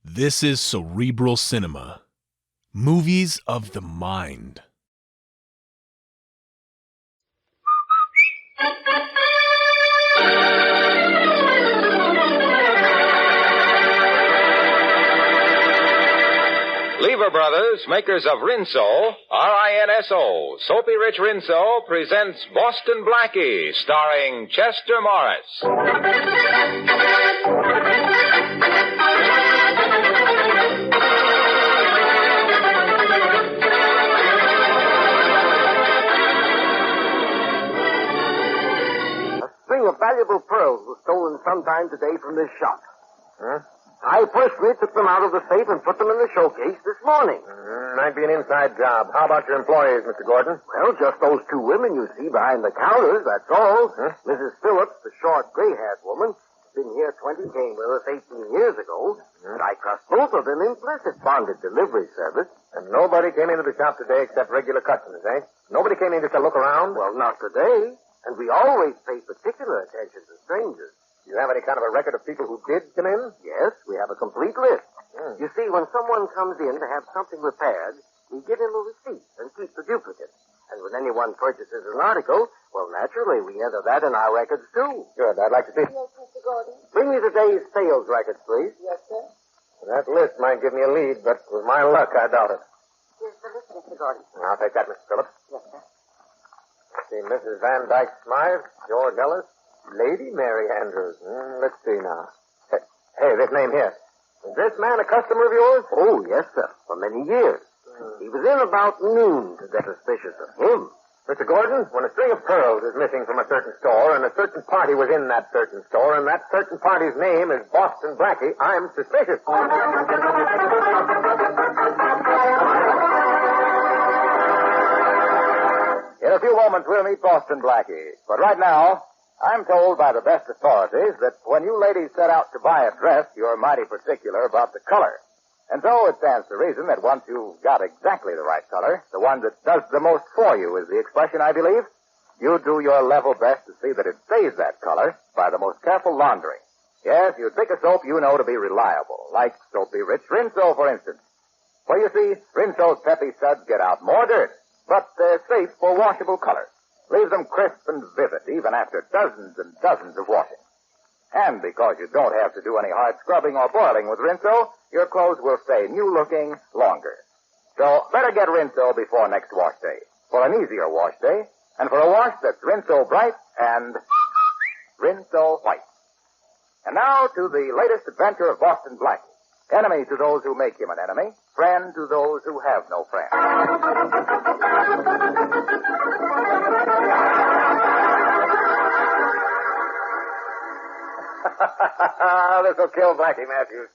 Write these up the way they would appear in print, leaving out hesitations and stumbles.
This is Cerebral Cinema. Movies of the mind. Lever Brothers, makers of Rinso, R-I-N-S-O, Soapy Rich Rinso, presents Boston Blackie, starring Chester Morris. A string of valuable pearls was stolen sometime today from this shop. Huh? I personally took them out of the safe and put them in the showcase this morning. Might be an inside job. How about your employees, Mr. Gordon? Well, just those two women you see behind the counters, that's all. Huh? Mrs. Phillips, the short, gray-haired woman, been here 20, came with us 18 years ago. And I trust both of them implicit bonded delivery service. And nobody came into the shop today except regular customers, eh? Nobody came in just to look around? Well, not today. And we always pay particular attention to strangers. Do you have any kind of a record of people who did come in? Yes, we have a complete list. You see, when someone comes in to have something repaired, we give him a receipt and keep the duplicate. And when anyone purchases an article, well, naturally, we enter that in our records, too. Good. I'd like to see. Yes, Mr. Gordon. Bring me the day's sales records, please. Yes, sir. That list might give me a lead, but with my luck, I doubt it. Here's the list, Mr. Gordon. I'll take that, Mr. Phillips. Yes, sir. See, Mrs. Van Dyke Smythe, George Ellis, Lady Mary Andrews. Let's see now. Hey, this name here. Is this man a customer of yours? Oh, yes, sir, for many years. He was in about noon to get suspicious of him. Mr. Gordon, when a string of pearls is missing from a certain store and a certain party was in that certain store and that certain party's name is Boston Blackie, I'm suspicious. In a few moments, we'll meet Boston Blackie. But right now, I'm told by the best authorities that when you ladies set out to buy a dress, you're mighty particular about the color. And so it stands to reason that once you've got exactly the right color, the one that does the most for you is the expression, I believe, you do your level best to see that it stays that color by the most careful laundering. Yes, you pick a soap you know to be reliable, like Soapy Rich Rinso, for instance. For you see, Rinso's peppy suds get out more dirt, but they're safe for washable color. Leaves them crisp and vivid even after dozens and dozens of washing. And because you don't have to do any hard scrubbing or boiling with Rinso, your clothes will stay new-looking longer. So better get Rinso before next wash day, for an easier wash day, and for a wash that's Rinso bright and Rinso white. And now to the latest adventure of Boston Blackie. Enemy to those who make him an enemy, friend to those who have no friend. This'll kill Blackie Matthews.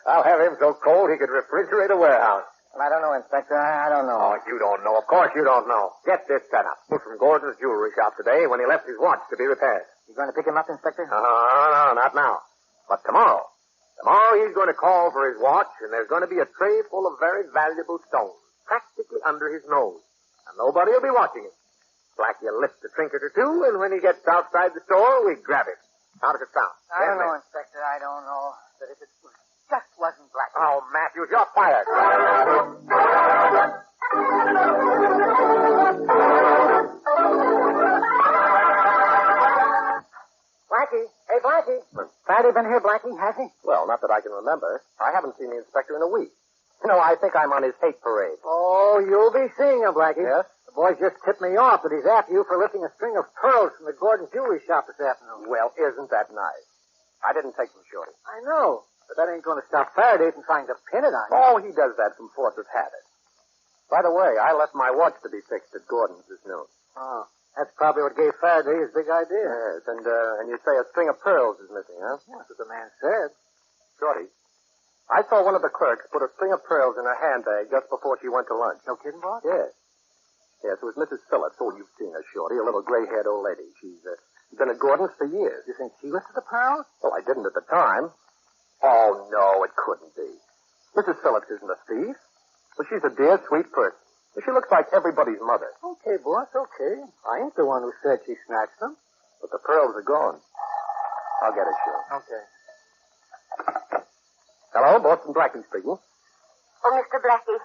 I'll have him so cold he could refrigerate a warehouse. I don't know, Inspector. I don't know. Oh, you don't know. Of course you don't know. Get this set up. From Gordon's jewelry shop today when he left his watch to be repaired. You going to pick him up, Inspector? No, not now. But tomorrow. Tomorrow he's going to call for his watch, and there's going to be a tray full of very valuable stones, practically under his nose. And nobody will be watching him. Blackie will lift a trinket or two, and when he gets outside the store, we grab him. How does it sound? I don't know, Inspector. I don't know. But if it just wasn't Blackie. Oh, Matthews, you're fired. Blackie. Hey, Blackie. Faraday been here, Blackie, has he? Well, not that I can remember. I haven't seen the inspector in a week. You know, I think I'm on his hate parade. Oh, you'll be seeing him, Blackie. Yes? The boys just tipped me off that he's after you for lifting a string of pearls from the Gordon jewelry shop this afternoon. Well, isn't that nice? I didn't take them, Shorty. I know. But that ain't going to stop Faraday from trying to pin it on you. Oh, he does that from force of habit. By the way, I left my watch to be fixed at Gordon's this noon. Oh, that's probably what gave Faraday his big idea. Yes, and you say a string of pearls is missing, huh? That's what the man said. Shorty, I saw one of the clerks put a string of pearls in her handbag just before she went to lunch. No kidding, boss? Yes. Yes, it was Mrs. Phillips. Oh, you've seen her, Shorty, a little gray-haired old lady. She's been at Gordon's for years. You think she lifted the pearls? Well, I didn't at the time. Oh, no, it couldn't be. Mrs. Phillips isn't a thief. Well, she's a dear, sweet person. She looks like everybody's mother. Okay, boss, okay. I ain't the one who said she snatched them. But the pearls are gone. I'll get it, Shorty. Okay. Hello? Boston Blackie speaking. Oh, Mr. Blackie,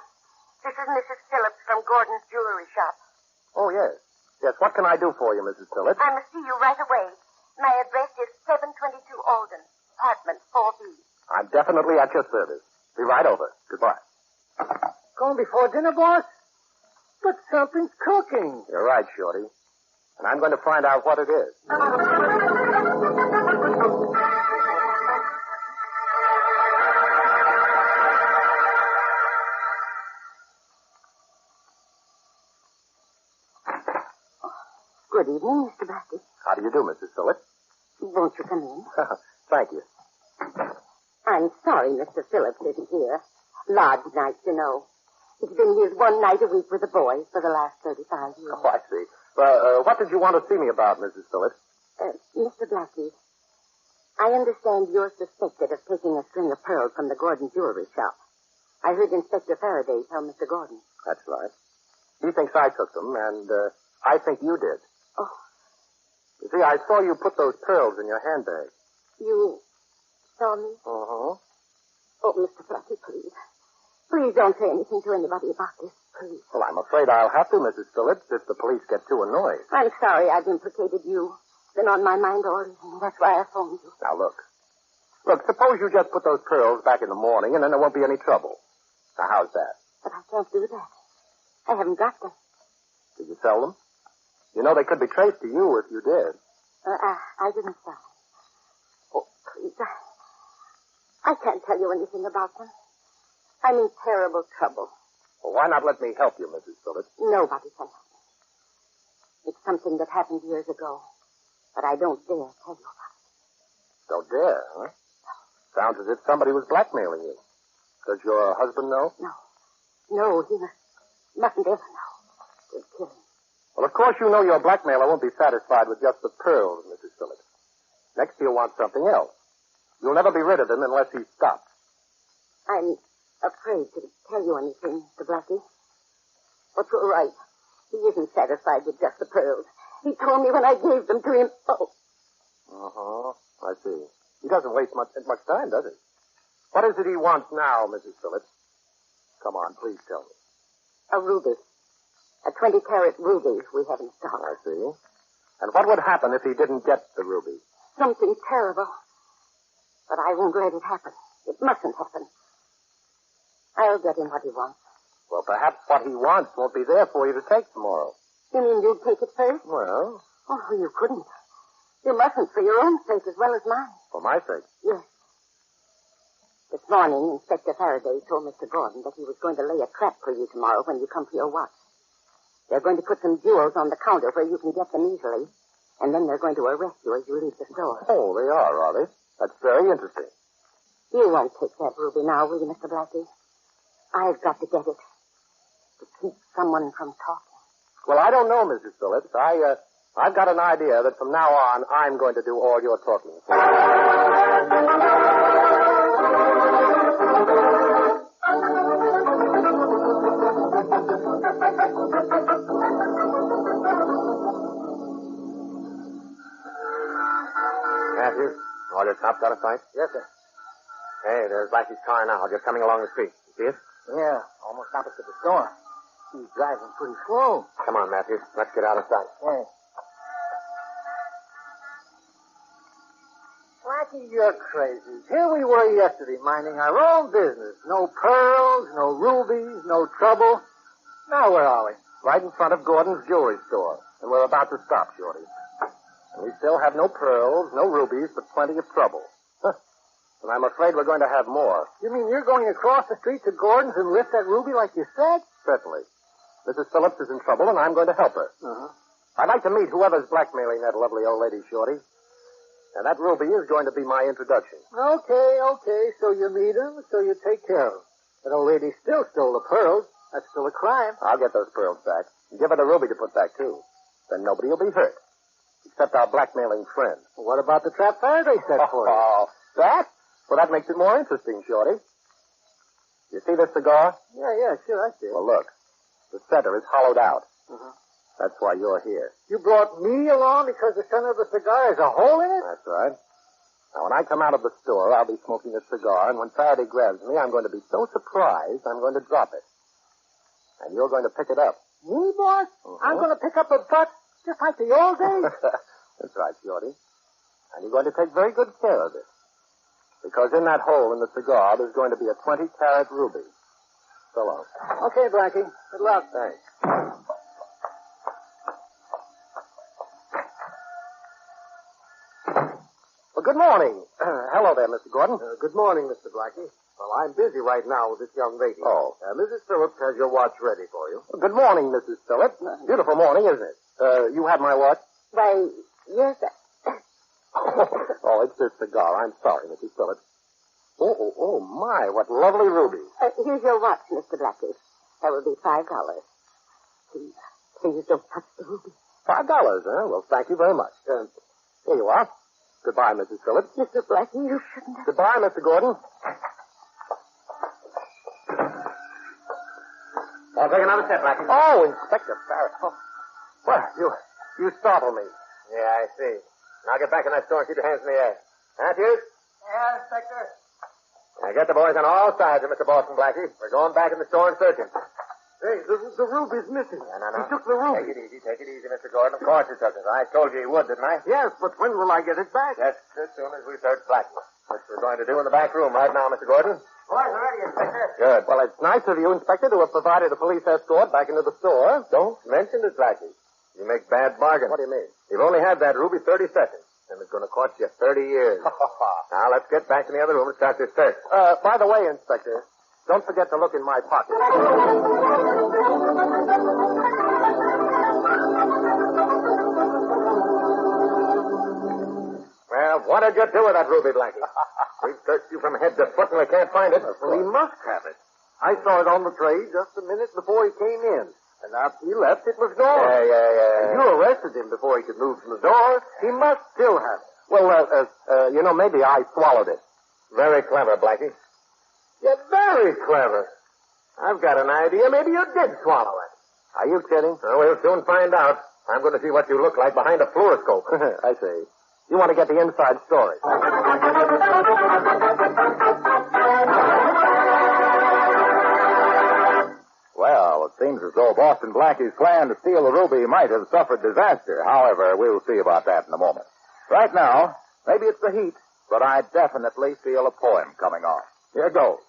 this is Mrs. Phillips from Gordon's jewelry shop. Oh, yes. Yes, what can I do for you, Mrs. Phillips? I must see you right away. My address is 722 Alden, apartment 4B. I'm definitely at your service. Be right over. Goodbye. Going before dinner, boss? But something's cooking. You're right, Shorty. And I'm going to find out what it is. Good evening, Mr. Blackie. How do you do, Mrs. Phillips? Won't you come in? Thank you. I'm sorry Mr. Phillips isn't here. Lodge nights, you know. He's been here one night a week with the boys for the last 35 years. Oh, I see. Well, what did you want to see me about, Mrs. Phillips? Mr. Blackie, I understand you're suspected of taking a string of pearls from the Gordon jewelry shop. I heard Inspector Faraday tell Mr. Gordon. That's right. He thinks I took them, and I think you did. Oh. You see, I saw you put those pearls in your handbag. You saw me? Uh-huh. Oh, Mr. Blackie, please. Please don't say anything to anybody about this, please. Well, I'm afraid I'll have to, Mrs. Phillips, if the police get too annoyed. I'm sorry I've implicated you. It's been on my mind all evening. That's why I phoned you. Now, look. Look, suppose you just put those pearls back in the morning, and then there won't be any trouble. Now, how's that? But I can't do that. I haven't got them. Did you sell them? You know they could be traced to you if you did. I didn't sell them. Oh, please. I can't tell you anything about them. I'm in terrible trouble. Well, why not let me help you, Mrs. Phillips? Nobody can help me. It's something that happened years ago, but I don't dare tell you about it. Don't dare, huh? Sounds as if somebody was blackmailing you. Does your husband know? No. No, he mustn't ever know. It'd kill him. Well, of course you know your blackmailer won't be satisfied with just the pearls, Mrs. Phillips. Next he'll want something else. You'll never be rid of him unless he stops. I'm afraid to tell you anything, Mr. Blackie. But you're right. He isn't satisfied with just the pearls. He told me when I gave them to him. Oh. Uh-huh. I see. He doesn't waste much time, does he? What is it he wants now, Mrs. Phillips? Come on, please tell me. A ruby. A 20-carat ruby we have in stock. I see. And what would happen if he didn't get the ruby? Something terrible. But I won't let it happen. It mustn't happen. I'll get him what he wants. Well, perhaps what he wants won't be there for you to take tomorrow. You mean you'd take it first? Well? Oh, you couldn't. You mustn't for your own sake as well as mine. For my sake? Yes. This morning, Inspector Faraday told Mr. Gordon that he was going to lay a trap for you tomorrow when you come for your watch. They're going to put some jewels on the counter where you can get them easily, and then they're going to arrest you as you leave the store. Oh, they are they? That's very interesting. You won't take that ruby now, will you, Mr. Blackie? I've got to get it. To keep someone from talking. Well, I don't know, Mrs. Phillips. I've got an idea that from now on, I'm going to do all your talking. Matthew, all your cops out of sight? Yes, sir. Hey, there's Blackie's car now, just coming along the street. You see it? Yeah, almost opposite the store. He's driving pretty slow. Come on, Matthew. Let's get out of sight. Yeah. Blackie, you're crazy. Here we were yesterday minding our own business. No pearls, no rubies, no trouble. Now where are we? Right in front of Gordon's jewelry store. And we're about to stop, Shorty. And we still have no pearls, no rubies, but plenty of trouble. And I'm afraid we're going to have more. You mean you're going across the street to Gordon's and lift that ruby like you said? Certainly. Mrs. Phillips is in trouble, and I'm going to help her. Uh-huh. I'd like to meet whoever's blackmailing that lovely old lady, Shorty. And that ruby is going to be my introduction. Okay. So you meet him, so you take care of him. That old lady still stole the pearls. That's still a crime. I'll get those pearls back. And give her the ruby to put back, too. Then nobody will be hurt. Except our blackmailing friend. Well, what about the trap Faraday set for you? Oh, that? Well, that makes it more interesting, Shorty. You see this cigar? Yeah, sure, I see it. Well, look. The center is hollowed out. Uh-huh. That's why you're here. You brought me along because the center of the cigar has a hole in it? That's right. Now, when I come out of the store, I'll be smoking a cigar, and when Faraday grabs me, I'm going to be so surprised, I'm going to drop it. And you're going to pick it up. Me, boss? I'm going to pick up a butt just like the old days? That's right, Shorty. And you're going to take very good care of it. Because in that hole in the cigar, there's going to be a 20-carat ruby. So long. Okay, Blackie. Good luck. Thanks. Well, good morning. Hello there, Mr. Gordon. Good morning, Mr. Blackie. Well, I'm busy right now with this young lady. Oh. Mrs. Phillips has your watch ready for you. Well, good morning, Mrs. Phillips. Beautiful morning, isn't it? You have my watch? Why, yes, Oh, it's this cigar. I'm sorry, Mrs. Phillips. Oh, my, what lovely rubies. here's your watch, Mr. Blackie. That will be $5. Please don't touch the ruby. $5, huh? Well, thank you very much. Here you are. Goodbye, Mrs. Phillips. Mr. Blackie, you shouldn't have... Goodbye, Mr. Gordon. I'll take another step, Blackie. Oh, Inspector Barrett. Oh. Well, you startled me. Yeah, I see. Now get back in that store and keep your hands in the air. Matthews? Yeah, Inspector. Now get the boys on all sides of Mr. Boston Blackie. We're going back in the store and searching. Hey, the ruby's missing. No. He took the ruby. Take it easy, Mr. Gordon. Of course he took it. I told you he would, didn't I? Yes, but when will I get it back? Just as soon as we search Blackie. Which we're going to do in the back room right now, Mr. Gordon. Boys are ready, Inspector. Good. Well, it's nice of you, Inspector, to have provided a police escort back into the store. Don't mention it, Blackie. You make bad bargains. What do you mean? You've only had that ruby 30 seconds, and it's going to cost you 30 years. Now, let's get back to the other room and start this search. By the way, Inspector, don't forget to look in my pocket. Well, what did you do with that ruby, Blackie? We've searched you from head to foot, and we can't find it. Well, he must have it. I saw it on the tray just a minute before he came in. And after he left, it was gone. Yeah. You arrested him before he could move from the door. He must still have it. Well, maybe I swallowed it. Very clever, Blackie. You're very clever. I've got an idea. Maybe you did swallow it. Are you kidding? Well, we'll soon find out. I'm going to see what you look like behind a fluoroscope. I see. You want to get the inside story. Well, it seems as though Boston Blackie's plan to steal the ruby might have suffered disaster. However, we'll see about that in a moment. Right now, maybe it's the heat, but I definitely feel a poem coming on. Here goes.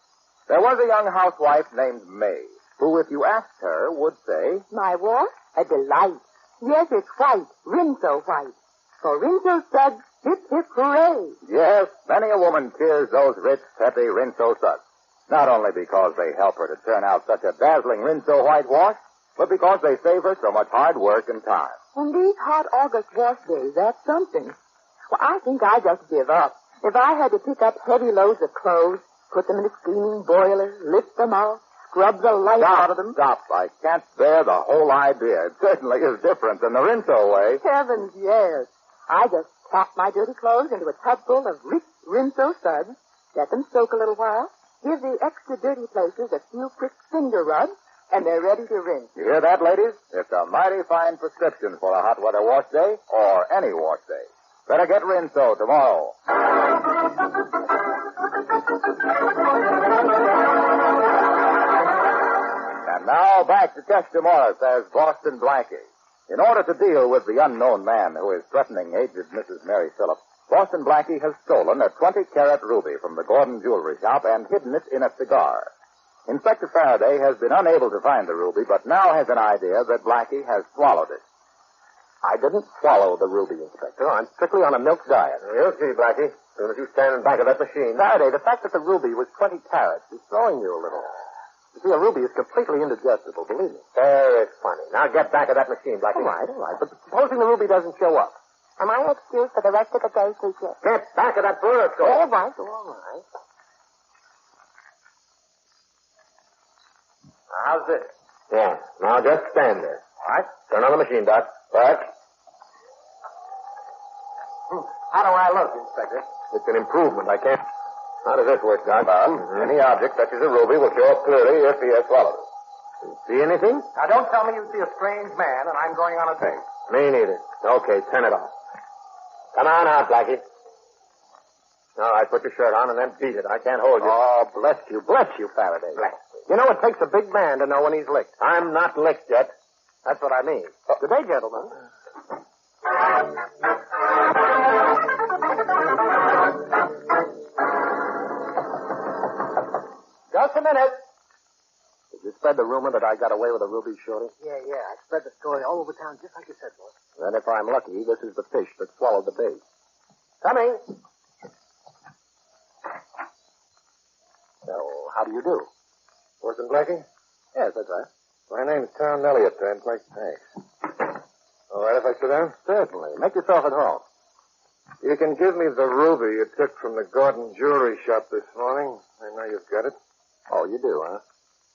There was a young housewife named May, who, if you asked her, would say, My what? A delight. Yes, it's white. Rinco white. For Rinco suds, hip, hip, hooray. yes, many a woman cheers those rich, peppy Rinco suds. Not only because they help her to turn out such a dazzling Rinco whitewash, but because they save her so much hard work and time. And these hot August wash days, that's something. Well, I think I just give up. If I had to pick up heavy loads of clothes, put them in a steaming boiler, lift them out, scrub the life out of them. Stop. I can't bear the whole idea. It certainly is different than the Rinco way. Heavens, yes. I just plop my dirty clothes into a tub full of rich Rinco suds, let them soak a little while, give the extra dirty places a few quick finger rubs, and they're ready to rinse. You hear that, ladies? It's a mighty fine prescription for a hot weather wash day, or any wash day. Better get Rinco tomorrow. And now back to Chester Morris as Boston Blackie. In order to deal with the unknown man who is threatening aged Mrs. Mary Phillips, Boston Blackie has stolen a 20-carat ruby from the Gordon jewelry shop and hidden it in a cigar. Inspector Faraday has been unable to find the ruby, but now has an idea that Blackie has swallowed it. I didn't swallow the ruby, Inspector. I'm strictly on a milk diet. You'll see, Blackie. As soon as you stand in back of that machine. Faraday, the fact that the ruby was 20 carats is throwing you a little. You see, a ruby is completely indigestible, believe me. Very funny. Now get back of that machine, Blackie. All right. But supposing the ruby doesn't show up? Am I excused for the rest of the day, teacher? Get back of that fluoroscope. All right. Now, how's this? Yeah. Now just stand there. All right. Turn on the machine, Doc. Right. How do I look, Inspector? It's an improvement. I can't. How does this work, Doc? Any object such as a ruby will show up clearly if he has swallowed it. See anything? Now, don't tell me you see a strange man and I'm going on a date. Me neither. Okay, turn it off. Come on out, Blackie. All right, put your shirt on and then beat it. I can't hold you. Oh, bless you, Faraday. Bless You know, it takes a big man to know when he's licked. I'm not licked yet. That's what I mean. Good day, gentlemen. Just a minute. Did you spread the rumor that I got away with a ruby, Shorty? Yeah. I spread the story all over town just like you said, boss. Then if I'm lucky, this is the fish that swallowed the bait. Coming. So, how do you do? Boston Blackie? Yes, that's right. My name's Tom Elliott. Thanks. All right, if I sit down? Certainly. Make yourself at home. You can give me the ruby you took from the Gordon jewelry shop this morning. I know you've got it. Oh, you do, huh?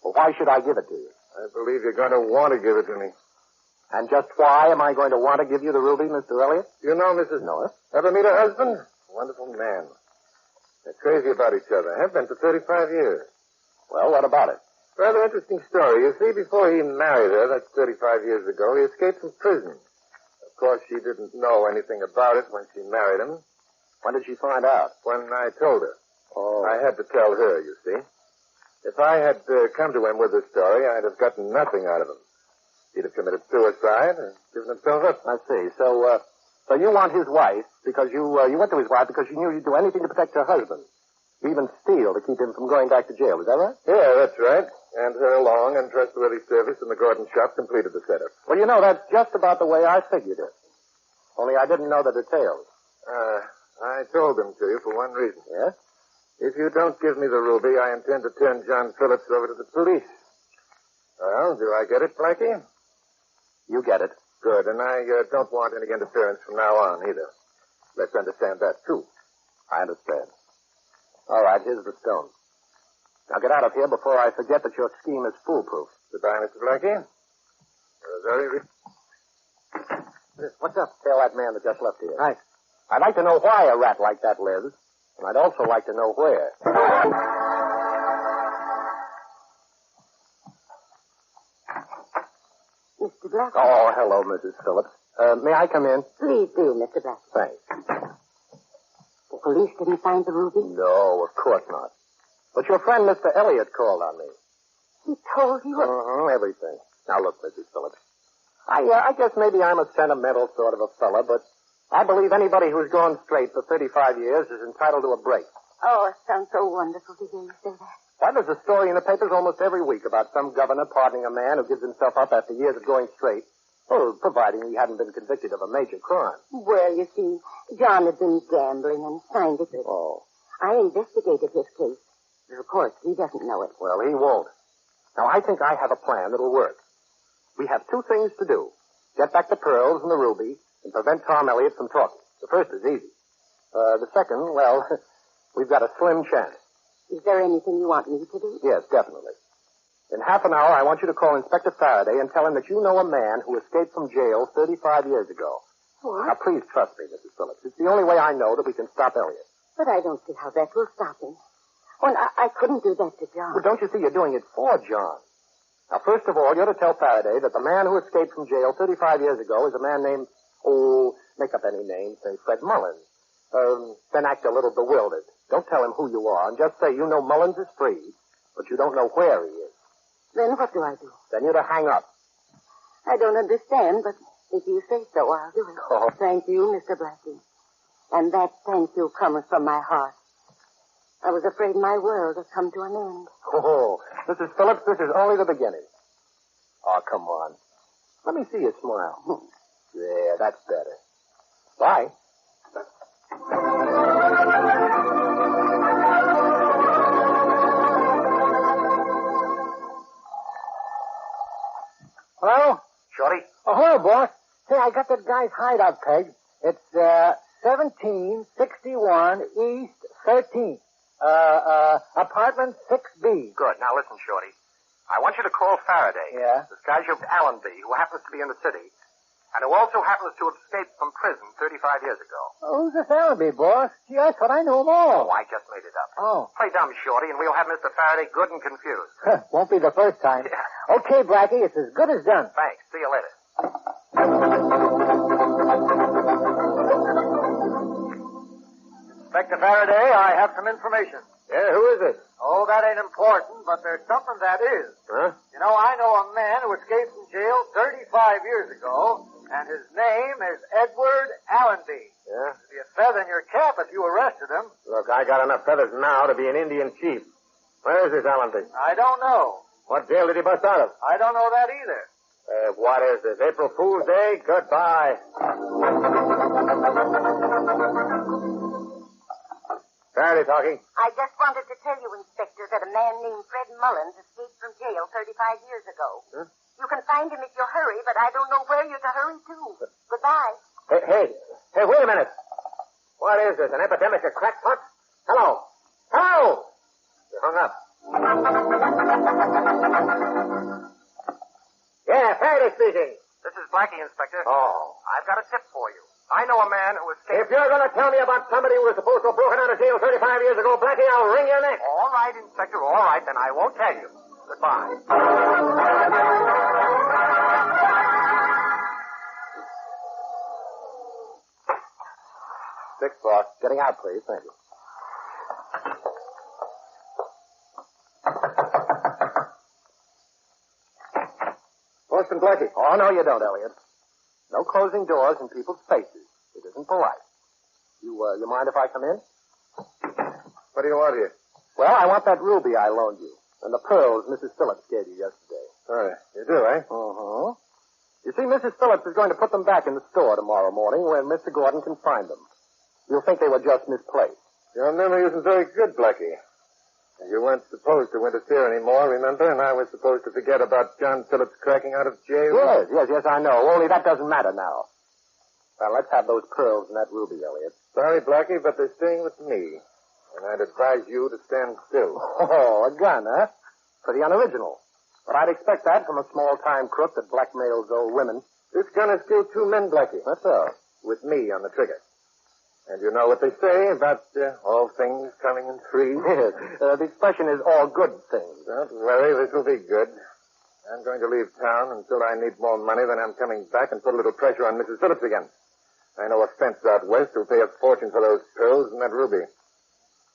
Well, why should I give it to you? I believe you're going to want to give it to me. And just why am I going to want to give you the ruby, Mr. Elliott? You know Mrs. Norris? Ever meet her husband? Wonderful man. They're crazy about each other. Have been for 35 years. Well, what about it? Rather interesting story. You see, before he married her, that's 35 years ago, he escaped from prison. Of course, she didn't know anything about it when she married him. When did she find out? When I told her. Oh. I had to tell her, you see. If I had come to him with this story, I'd have gotten nothing out of him. He'd have committed suicide and given himself up. I see. So you want his wife because you went to his wife because you knew you'd do anything to protect her husband. You even steal to keep him from going back to jail. Is that right? Yeah, that's right. And her long and trustworthy service in the Gordon shop completed the setup. Well, you know, that's just about the way I figured it. Only I didn't know the details. I told them to you for one reason. Yes? If you don't give me the ruby, I intend to turn John Phillips over to the police. Well, do I get it, Blackie? You get it. Good, and I don't want any interference from now on, either. Let's understand that, too. I understand. All right, here's the stone. Now get out of here before I forget that your scheme is foolproof. Goodbye, Mr. Blackie. You're very... What's up? Tell that man that just left here. Right. I'd like to know why a rat like that lives, and I'd also like to know where. Mr. Blackie. Oh, hello, Mrs. Phillips. May I come in? Please do, Mr. Blackie. Thanks. The police didn't find the ruby? No, of course not. But your friend, Mr. Elliott, called on me. He told you? Everything. Now, look, Mrs. Phillips. I guess maybe I'm a sentimental sort of a fella, but I believe anybody who's gone straight for 35 years is entitled to a break. Oh, it sounds so wonderful to hear you say that. Why, there's a story in the papers almost every week about some governor pardoning a man who gives himself up after years of going straight. Well, providing he hadn't been convicted of a major crime. Well, you see, John had been gambling and signed it. Oh. I investigated his case. But of course, he doesn't know it. Well, he won't. Now, I think I have a plan that'll work. We have two things to do. Get back the pearls and the ruby and prevent Tom Elliott from talking. The first is easy. The second, well, we've got a slim chance. Is there anything you want me to do? Yes, definitely. In half an hour, I want you to call Inspector Faraday and tell him that you know a man who escaped from jail 35 years ago. What? Now, please trust me, Mrs. Phillips. It's the only way I know that we can stop Elliott. But I don't see how that will stop him. Well, I couldn't do that to John. Well, don't you see you're doing it for John? Now, first of all, you're to tell Faraday that the man who escaped from jail 35 years ago is a man named, make up any name, say Fred Mullins. Then act a little bewildered. Don't tell him who you are, and just say you know Mullins is free, but you don't know where he is. Then what do I do? Then you're to hang up. I don't understand, but if you say so, I'll do it. Oh. Thank you, Mr. Blackie. And that thank you comes from my heart. I was afraid my world had come to an end. Oh, Mrs. Phillips, this is only the beginning. Oh, come on. Let me see you smile. Yeah, that's better. Bye. Hello? Shorty? Oh, hello, boss. Hey, I got that guy's hideout peg. It's 1761 East 13th. Apartment 6B. Good. Now listen, Shorty. I want you to call Faraday. Yeah? This guy named Allenby, who happens to be in the city, and who also happens to have escaped from prison 35 years ago. Who's this Allenby, boss? Gee, I thought I knew them all. Oh, I just made it up. Oh. Play dumb, Shorty, and we'll have Mr. Faraday good and confused. Won't be the first time. Yeah. Okay, Blackie, it's as good as done. Thanks. See you later. Inspector Faraday, I have some information. Yeah, who is it? Oh, that ain't important, but there's something that is. Huh? You know, I know a man who escaped from jail 35 years ago, and his name is Edward Allenby. Yeah? It'd be a feather in your cap if you arrested him. Look, I got enough feathers now to be an Indian chief. Where is this Allenby? I don't know. What jail did he bust out of? I don't know that either. What is this, April Fool's Day? Goodbye. Faraday talking. I just wanted to tell you, Inspector, that a man named Fred Mullins escaped from jail 35 years ago. Huh? You can find him if you hurry, but I don't know where you're to hurry to. Goodbye. Hey, wait a minute. What is this, an epidemic of crackpots? Hello? You hung up. Yeah, Faraday speaking. This is Blackie, Inspector. Oh. I've got a tip for you. I know a man who escaped... If you're going to tell me about somebody who was supposed to have broken out of jail 35 years ago, Blackie, I'll wring your neck. All right, Inspector, all right, then I won't tell you. Goodbye. 6 o'clock. Getting out, please. Thank you. Boston Blackie. Oh, no, you don't, Elliot. No closing doors in people's faces. It isn't polite. You mind if I come in? What do you want here? Well, I want that ruby I loaned you, and the pearls Mrs. Phillips gave you yesterday. Oh, you do, eh? Uh-huh. You see, Mrs. Phillips is going to put them back in the store tomorrow morning where Mr. Gordon can find them. You'll think they were just misplaced. Your memory isn't very good, Blackie. You weren't supposed to interfere anymore, remember? And I was supposed to forget about John Phillips cracking out of jail. Yes, I know. Only that doesn't matter now. Well, let's have those pearls and that ruby, Elliot. Sorry, Blackie, but they're staying with me. And I'd advise you to stand still. Oh, a gun, huh? Pretty unoriginal. But I'd expect that from a small-time crook that blackmails old women. This gun has killed 2 men, Blackie. That's all. With me on the trigger. And you know what they say about all things coming in threes? Yes. The expression is all good things. Don't worry, this will be good. I'm going to leave town until I need more money, then I'm coming back and put a little pressure on Mrs. Phillips again. I know a fence out west who'll pay a fortune for those pearls and that ruby.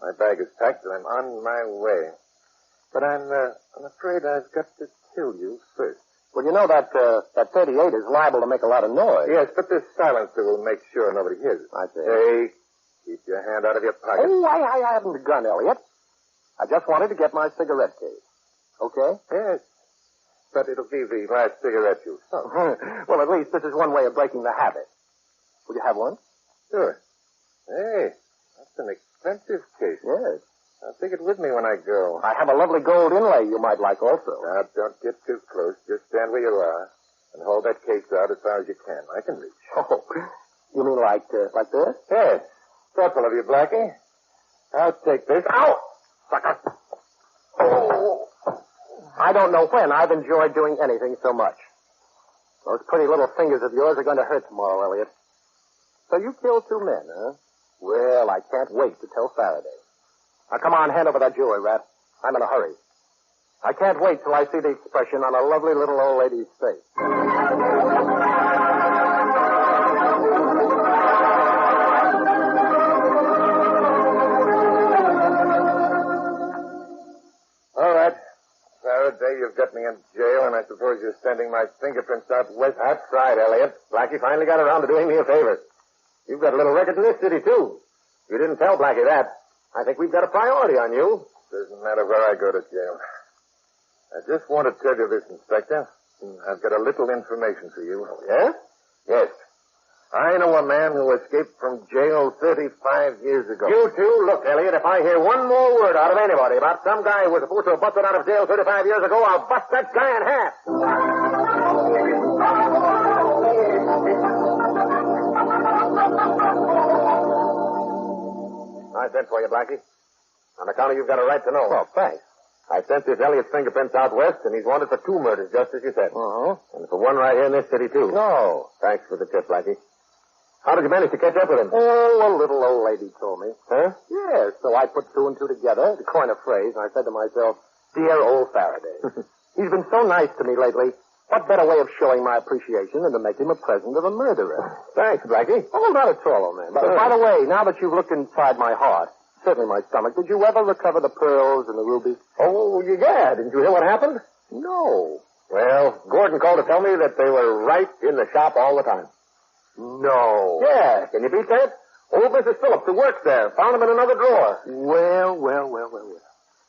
My bag is packed and I'm on my way. But I'm afraid I've got to kill you first. Well, you know that 38 is liable to make a lot of noise. Yes, but this silencer will make sure nobody hears it. I see. Hey, keep your hand out of your pocket. Oh, I haven't a gun, Elliot. I just wanted to get my cigarette case. Okay? Yes. But it'll be the last cigarette you smoke. Well, at least this is one way of breaking the habit. Will you have one? Sure. Hey, that's an expensive case. Yes. I'll take it with me when I go. I have a lovely gold inlay you might like also. Now, don't get too close. Just stand where you are and hold that case out as far as you can. I can reach. Oh, you mean like this? Yes. Thoughtful of you, Blackie. I'll take this. Ow! Sucker! Oh! I don't know when I've enjoyed doing anything so much. Those pretty little fingers of yours are going to hurt tomorrow, Elliot. So you killed 2 men, huh? Well, I can't wait to tell Faraday. Now, come on, hand over that jewelry, Rat. I'm in a hurry. I can't wait till I see the expression on a lovely little old lady's face. All right. Faraday, you've got me in jail, and I suppose you're sending my fingerprints out west. That's right, Elliot. Blackie finally got around to doing me a favor. You've got a little record in this city, too. You didn't tell Blackie that. I think we've got a priority on you. Doesn't matter where I go to jail. I just want to tell you this, Inspector. I've got a little information for you. Oh, yeah? Yes. I know a man who escaped from jail 35 years ago. You too? Look, Elliot, if I hear one more word out of anybody about some guy who was supposed to have busted out of jail 35 years ago, I'll bust that guy in half. I sent for you, Blackie. On account of you've got a right to know. Oh, thanks. I sent this Elliott's fingerprints out west, and he's wanted for 2 murders, just as you said. Uh-huh. And for one right here in this city, too. No. Thanks for the tip, Blackie. How did you manage to catch up with him? Oh, a little old lady told me. Huh? Yes, so I put 2 and 2 together to coin a phrase, and I said to myself, dear old Faraday. He's been so nice to me lately. What better way of showing my appreciation than to make him a present of a murderer? Thanks, Blackie. Oh, not at all, old man. By the way, now that you've looked inside my heart, certainly my stomach, did you ever recover the pearls and the rubies? Oh, yeah. Didn't you hear what happened? No. Well, Gordon called to tell me that they were right in the shop all the time. No. Yeah. Can you beat that? Old Mrs. Phillips, who works there, found them in another drawer. Well.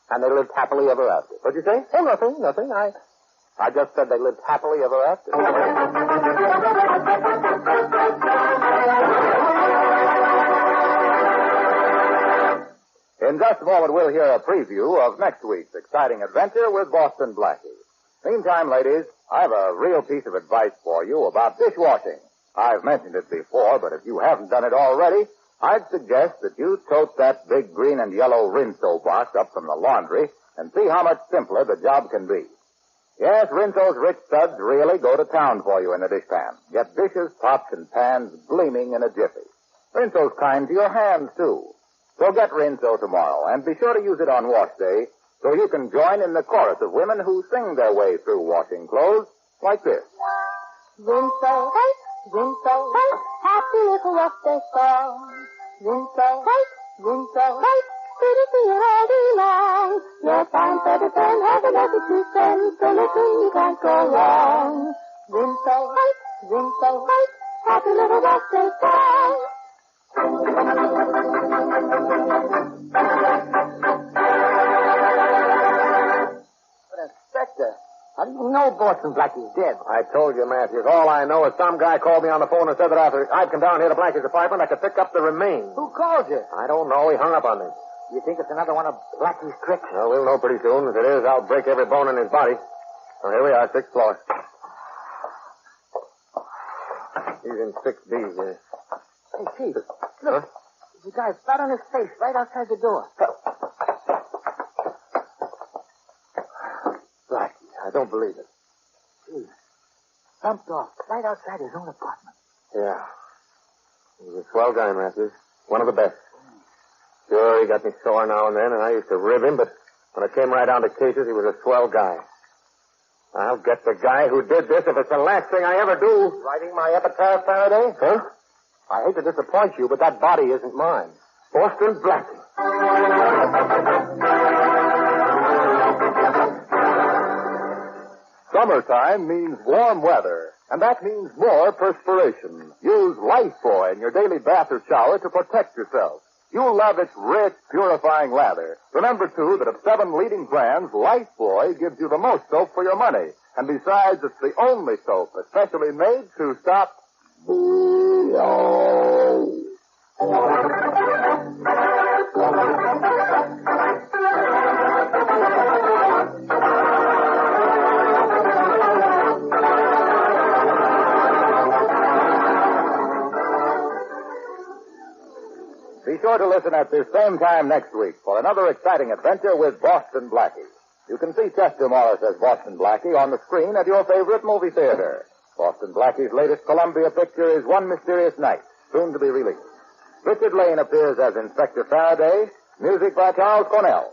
And they lived happily ever after. What'd you say? Oh, nothing. I just said they lived happily ever after. In just a moment, we'll hear a preview of next week's exciting adventure with Boston Blackie. Meantime, ladies, I have a real piece of advice for you about dishwashing. I've mentioned it before, but if you haven't done it already, I'd suggest that you tote that big green and yellow Rinco box up from the laundry and see how much simpler the job can be. Yes, Rinco's rich suds really go to town for you in the dishpan. Get dishes, pots, and pans gleaming in a jiffy. Rinco's kind to your hands, too. So get Rinco tomorrow, and be sure to use it on wash day so you can join in the chorus of women who sing their way through washing clothes like this. Rinco, Rinco, happy little birthday song. Rinco, Rinco, pretty all day long. You're fine, better than have another 2 cents, so listen, you can't go wrong. Rinco, Rinco, happy little birthday song. But, Inspector, how do you know Boston Blackie's dead? I told you, Matthews. All I know is some guy called me on the phone and said that after I'd come down here to Blackie's apartment, I could pick up the remains. Who called you? I don't know. He hung up on me. You think it's another one of Blackie's tricks? Well, we'll know pretty soon. If it is, I'll break every bone in his body. Well, here we are, 6th floor. He's in 6B here. Hey, Chief, look. There's a guy flat on his face right outside the door. Blackie, I don't believe it. Gee, bumped off right outside his own apartment. Yeah. He's a swell guy, Matthews. One of the best. Sure, he got me sore now and then, and I used to rib him, but when it came right down to cases, he was a swell guy. I'll get the guy who did this if it's the last thing I ever do. Writing my epitaph, Faraday? Huh? I hate to disappoint you, but that body isn't mine. Boston Blackie. Summertime means warm weather, and that means more perspiration. Use Lifebuoy in your daily bath or shower to protect yourself. You'll love its rich, purifying lather. Remember, too, that of 7 leading brands, Lifebuoy gives you the most soap for your money. And besides, it's the only soap especially made to stop... Be sure to listen at this same time next week for another exciting adventure with Boston Blackie. You can see Chester Morris as Boston Blackie on the screen at your favorite movie theater. Boston Blackie's latest Columbia picture is One Mysterious Night, soon to be released. Richard Lane appears as Inspector Faraday, music by Charles Cornell.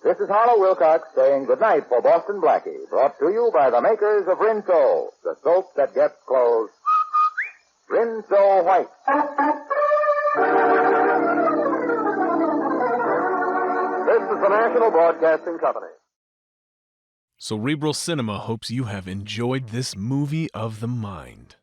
This is Harlow Wilcox saying goodnight for Boston Blackie, brought to you by the makers of Rinco, the soap that gets clothes. Rinco White. This is the National Broadcasting Company. Cerebral Cinema hopes you have enjoyed this movie of the mind.